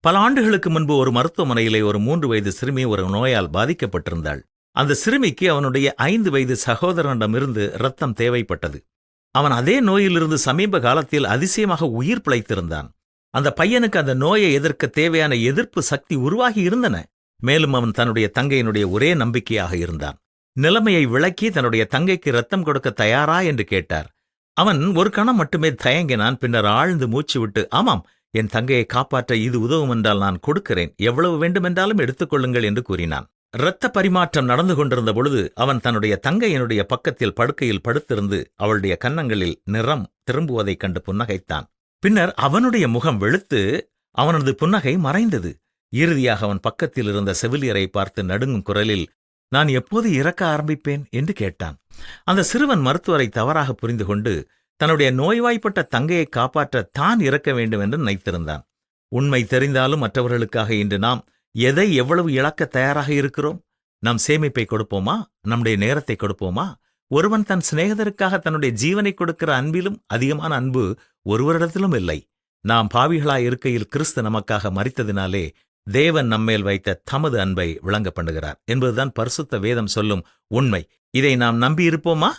பல ஆண்டுகளுக்கு முன்பு ஒரு மருத்துவமனையிலே ஒரு 3 வயது சிறுமி ஒரு நோயால் பாதிக்கப்பட்டிருந்தாள். அந்த சிறுமிக்கு அவனுடைய 5 வயது சகோதரனிடமிருந்து இரத்தம் தேவைப்பட்டது. அவன் அதே நோயிலிருந்து சமீப காலத்தில் அதிசயமாக உயிர் பிழைத்திருந்தான். அந்த பையனுக்கு அந்த நோயை எதிர்க்க தேவையான எதிர்ப்பு சக்தி உருவாகி இருந்தன. மேலும் அவன் தன்னுடைய தங்கையினுடைய ஒரே நம்பிக்கையாக இருந்தான். நிலைமையை விளக்கி தன்னுடைய தங்கைக்கு இரத்தம் கொடுக்க தயாரா என்று கேட்டார். அவன் ஒரு கணம் மட்டுமே தயங்கினான். பின்னர் ஆழ்ந்து மூச்சு விட்டு, ஆமாம், என் தங்கையை காப்பாற்ற இது உதவும் என்றால் நான் கொடுக்கிறேன், எவ்வளவு வேண்டுமென்றாலும் எடுத்துக்கொள்ளுங்கள் என்று கூறினான். இரத்த பரிமாற்றம் நடந்து கொண்டிருந்த பொழுது அவன் தன்னுடைய தங்கையினுடைய பக்கத்தில் படுக்கையில் படுத்திருந்து அவளுடைய கன்னங்களில் நிறம் திரும்புவதைக் கண்டு புன்னகைத்தான். பின்னர் அவனுடைய முகம் வெளுத்து அவனது புன்னகை மறைந்தது. இறுதியாக அவன் பக்கத்தில் இருந்த செவிலியரை பார்த்து நடுங்கும் குரலில், நான் எப்போது இறக்க ஆரம்பிப்பேன் என்று கேட்டான். அந்த சிறுவன் மருத்துவரை தவறாக புரிந்து கொண்டு தன்னுடைய நோய்வாய்ப்பட்ட தங்கையை காப்பாற்ற தான் இறக்க வேண்டும் என்று நினைத்திருந்தான். உண்மை தெரிந்தாலும் மற்றவர்களுக்காக இன்று நாம் எதை எவ்வளவு இழக்க தயாராக இருக்கிறோம்? நம் சேமிப்பை கொடுப்போமா? நம்முடைய நேரத்தை கொடுப்போமா? ஒருவன் தன் சிநேகிதருக்காக தன்னுடைய ஜீவனை கொடுக்கிற அன்பிலும் அதிகமான அன்பு ஒருவரிடத்திலும் இல்லை. நாம் பாவிகளாய் இருக்கையில் கிறிஸ்து நமக்காக மரித்ததினாலே தேவன் நம்மேல் வைத்த தமது அன்பை விளங்க பண்ணுகிறார் என்பதுதான் பரிசுத்த வேதம் சொல்லும் உண்மை. இதை நாம் நம்பியிருப்போமா?